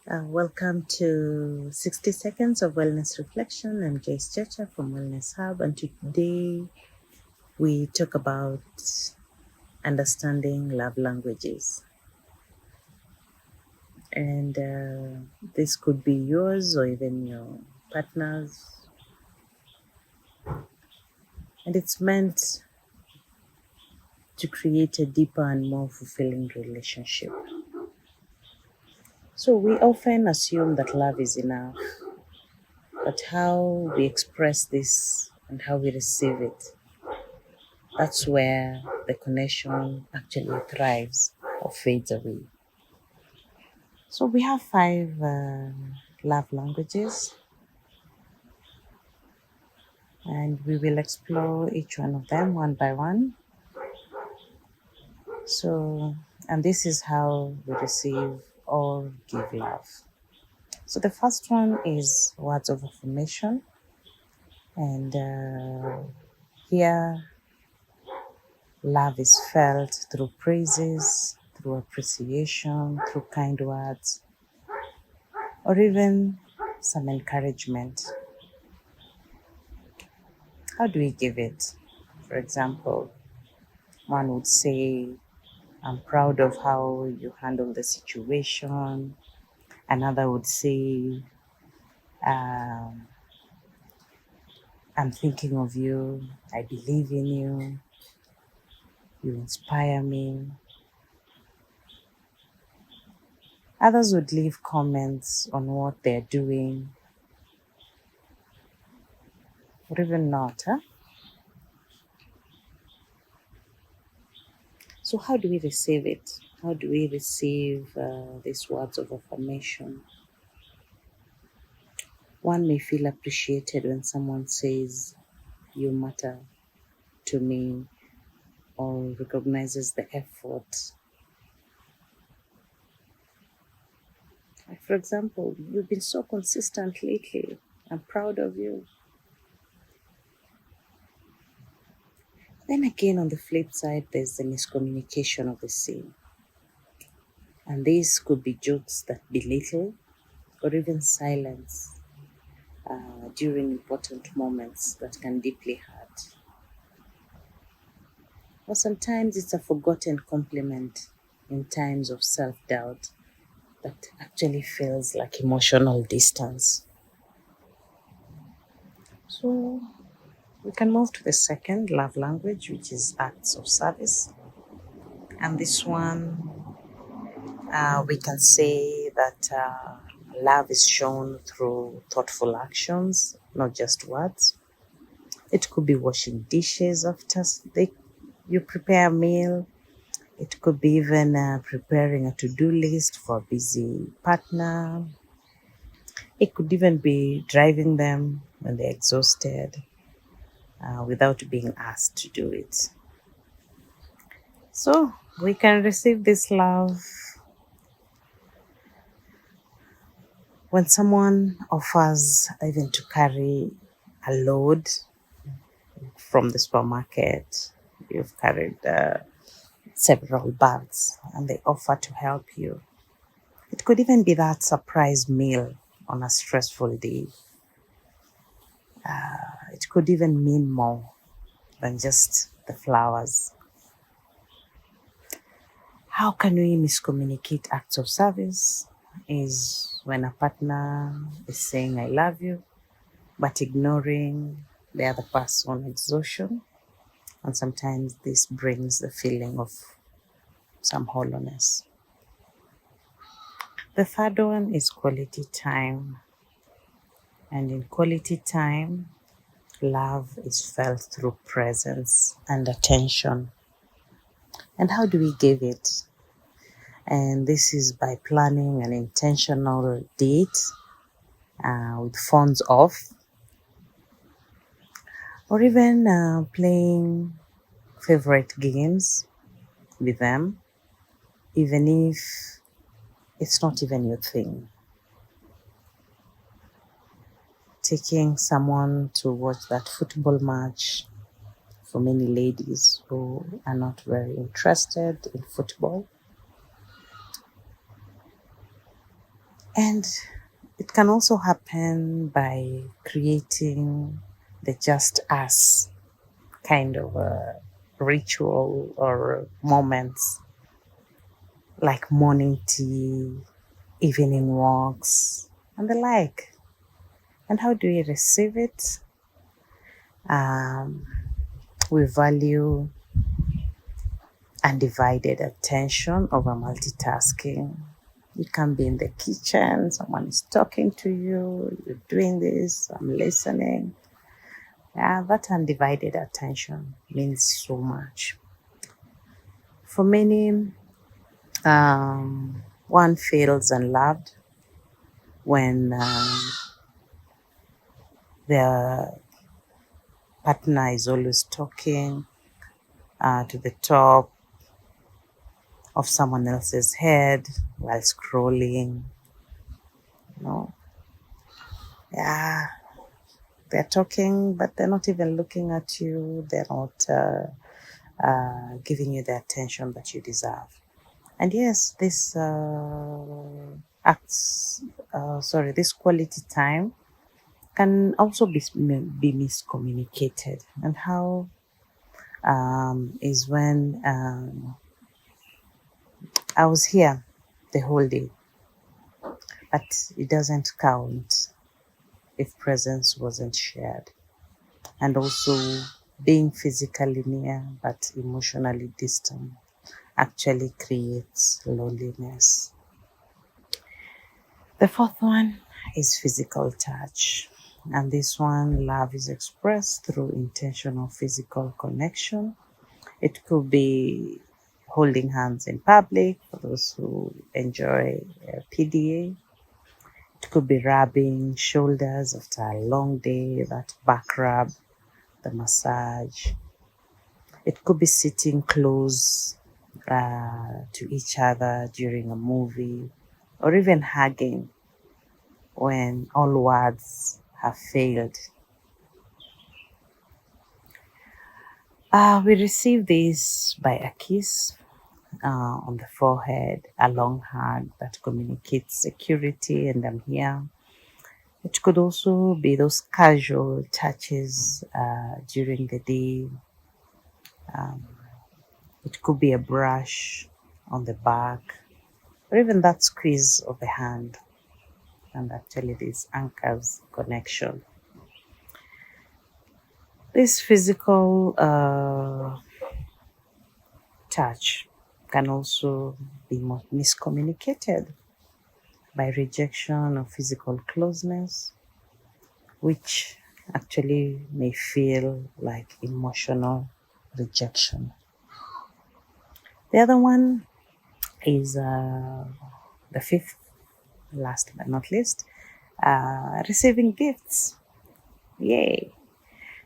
Welcome to 60 Seconds of Wellness Reflection. I'm Joyce Checha from Wellness Hub, and today we talk about understanding love languages. And this could be yours or even your partner's. And it's meant to create a deeper and more fulfilling relationship. So we often assume that love is enough, but how we express this and how we receive it, that's where the connection actually thrives or fades away. So we have five love languages, and we will explore each one of them one by one. And this is how we receive or give love. So the first one is words of affirmation, and here love is felt through praises, through appreciation, through kind words, or even some encouragement. How do we give it? For example, one would say, I'm proud of how you handle the situation. Another would say, um, I'm thinking of you. I believe in you. You inspire me. Others would leave comments on what they're doing, or even not. So how do we receive it? How do we receive these words of affirmation? One may feel appreciated when someone says, you matter to me, or recognizes the effort. Like, for example, you've been so consistent lately. I'm proud of you. Then again, on the flip side, there's the miscommunication of the same. And these could be jokes that belittle or even silence during important moments that can deeply hurt. Or sometimes it's a forgotten compliment in times of self-doubt that actually feels like emotional distance. So we can move to the second love language, which is acts of service. And this one, we can say that love is shown through thoughtful actions, not just words. It could be washing dishes after you prepare a meal. It could be even preparing a to-do list for a busy partner. It could even be driving them when they're exhausted without being asked to do it. So we can receive this love when someone offers even to carry a load from the supermarket. You've carried several bags and they offer to help you. It could even be that surprise meal on a stressful day. It could even mean more than just the flowers. How can we miscommunicate acts of service? Is when a partner is saying, I love you, but ignoring the other person's exhaustion. And sometimes this brings the feeling of some hollowness. The third one is quality time. And in quality time, love is felt through presence and attention. And how do we give it? And this is by planning an intentional date with phones off, or even playing favorite games with them, even if it's not even your thing. Taking someone to watch that football match for many ladies who are not very interested in football. And it can also happen by creating the just us kind of a ritual or moments like morning tea, evening walks, and the like. And how do we receive it? Um, we value undivided attention over multitasking. You can be in the kitchen, someone is talking to you, you're doing this, I'm listening. Yeah, that undivided attention means so much. For many, one feels unloved when their partner is always talking to the top of someone else's head while scrolling. You know, yeah, they're talking, but they're not even looking at you. They're not giving you the attention that you deserve. And yes, this this quality time can also be miscommunicated. And how is when I was here the whole day, but it doesn't count if presence wasn't shared. And also being physically near but emotionally distant actually creates loneliness. The fourth one is physical touch. And this one, love is expressed through intentional physical connection. It could be holding hands in public for those who enjoy PDA. It could be rubbing shoulders after a long day, that back rub, the massage. It could be sitting close to each other during a movie, or even hugging when all words have failed. We receive this by a kiss on the forehead, a long hug that communicates security and I'm here. It could also be those casual touches during the day. It could be a brush on the back, or even that squeeze of the hand. And actually, this anchors connection. This physical touch can also be miscommunicated by rejection of physical closeness, which actually may feel like emotional rejection. The other one is the fifth, last but not least, receiving gifts. Yay!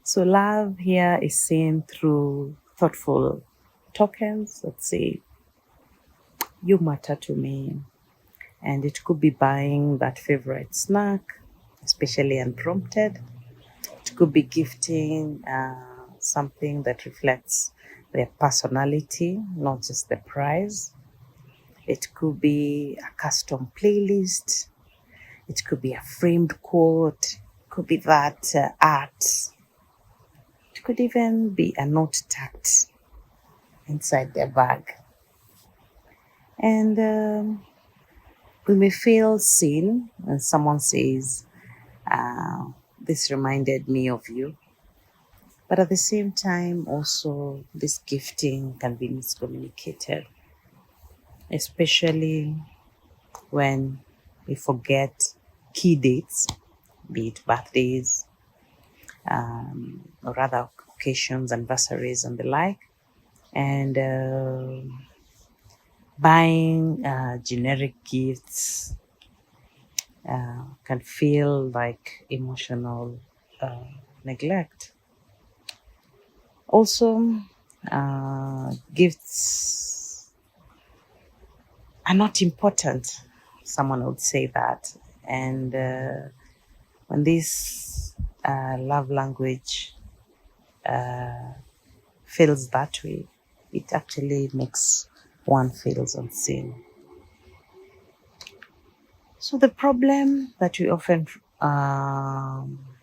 So love here is seen through thoughtful tokens. Let's say, you matter to me. And it could be buying that favorite snack, especially unprompted. It could be gifting something that reflects their personality, not just the price. It could be a custom playlist. It could be a framed quote. It could be that art. It could even be a note tucked inside their bag. And we may feel seen when someone says, this reminded me of you. But at the same time, also, this gifting can be miscommunicated, especially when we forget key dates, be it birthdays, or other occasions, anniversaries, and the like. And buying generic gifts can feel like emotional neglect. Also, gifts are not important. Someone would say that. And when this love language feels that way, it actually makes one feels unseen. So the problem that we often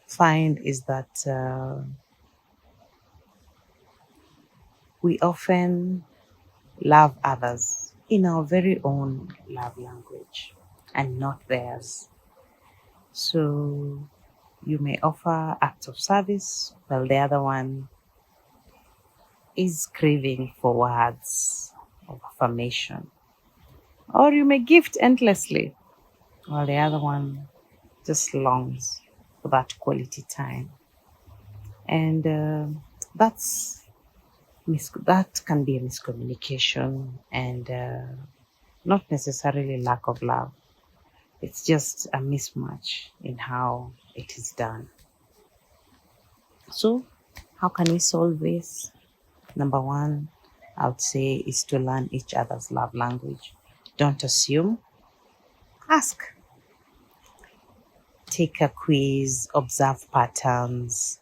find is that we often love others in our very own love language and not theirs. So you may offer acts of service while the other one is craving for words of affirmation. Or you may gift endlessly while the other one just longs for that quality time. And that can be a miscommunication and not necessarily lack of love. It's just a mismatch in how it is done. So, how can we solve this? Number one, I would say, is to learn each other's love language. Don't assume, ask. Take a quiz, observe patterns,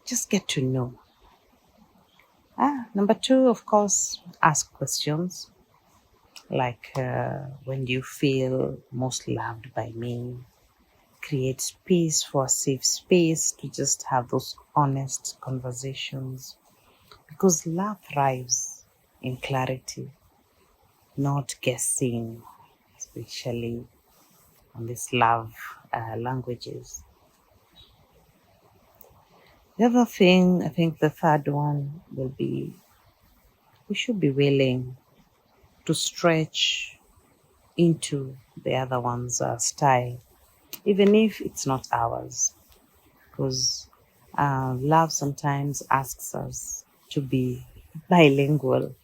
just get to know. Number two, of course, ask questions like when do you feel most loved by me? Create space for a safe space to just have those honest conversations, because love thrives in clarity, not guessing, especially on these love languages. The other thing, I think the third one will be, we should be willing to stretch into the other one's style, even if it's not ours, because love sometimes asks us to be bilingual,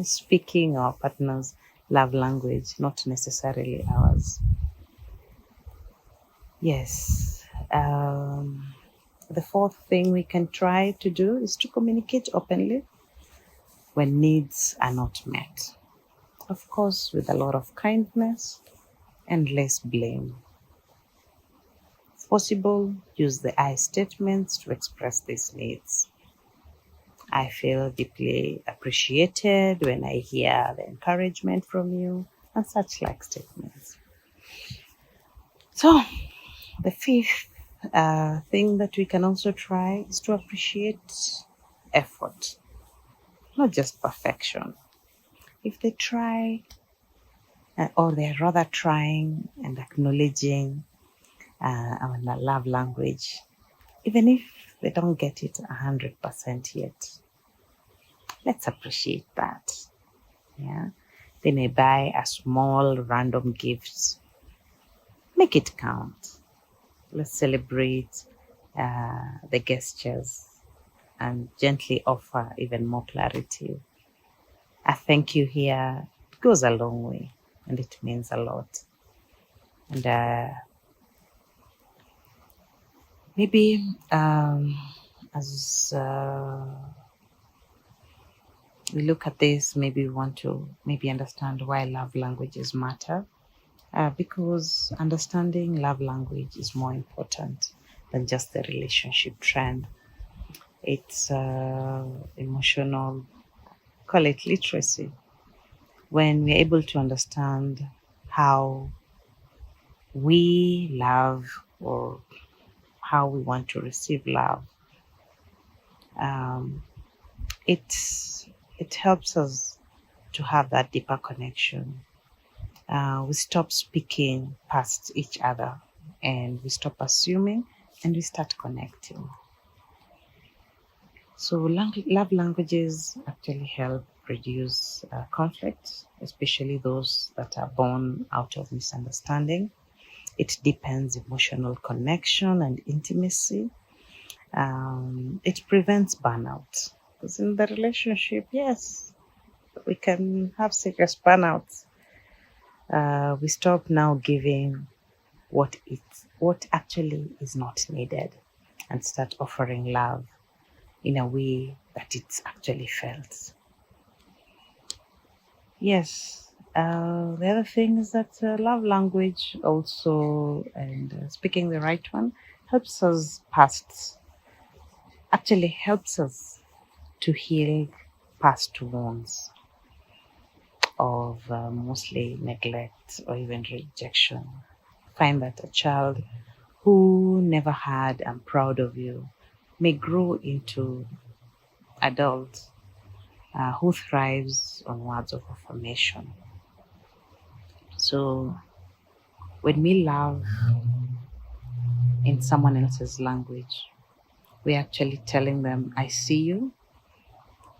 speaking our partner's love language, not necessarily ours. Yes. The fourth thing we can try to do is to communicate openly when needs are not met. Of course, with a lot of kindness and less blame. If possible, use the I statements to express these needs. I feel deeply appreciated when I hear the encouragement from you, and such like statements. So, the fifth thing that we can also try is to appreciate effort, not just perfection. If they try, or they're rather trying and acknowledging our love language, even if they don't get it 100% yet, let's appreciate that. Yeah, they may buy a small random gift. Make it count. Let's celebrate the gestures and gently offer even more clarity. A thank you here goes a long way, and it means a lot. And maybe as we look at this, maybe we want to understand why love languages matter. Because understanding love language is more important than just the relationship trend. It's emotional, call it literacy. When we're able to understand how we love or how we want to receive love, it helps us to have that deeper connection. We stop speaking past each other, and we stop assuming, and we start connecting. So love languages actually help reduce conflict, especially those that are born out of misunderstanding. It deepens emotional connection and intimacy. It prevents burnout, because in the relationship, yes, we can have serious burnouts. We stop now giving what actually is not needed, and start offering love in a way that it's actually felt. Yes. The other thing is that love language also, and speaking the right one, helps us to heal past wounds. of mostly neglect or even rejection. Find that a child who never had "I'm proud of you" may grow into adult who thrives on words of affirmation. So when we love in someone else's language, we're actually telling them, I see you,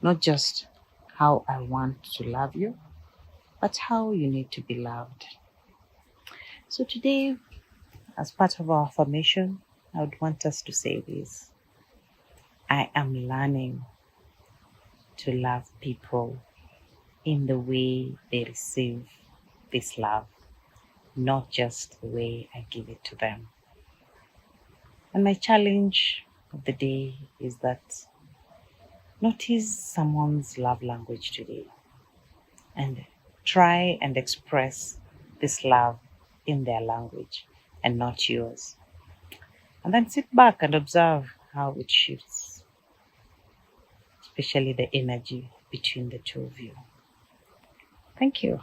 not just how I want to love you, but how you need to be loved. So today, as part of our affirmation, I would want us to say this: I am learning to love people in the way they receive this love, not just the way I give it to them. And my challenge of the day is that notice someone's love language today and try and express this love in their language and not yours. And then sit back and observe how it shifts, especially the energy between the two of you. Thank you.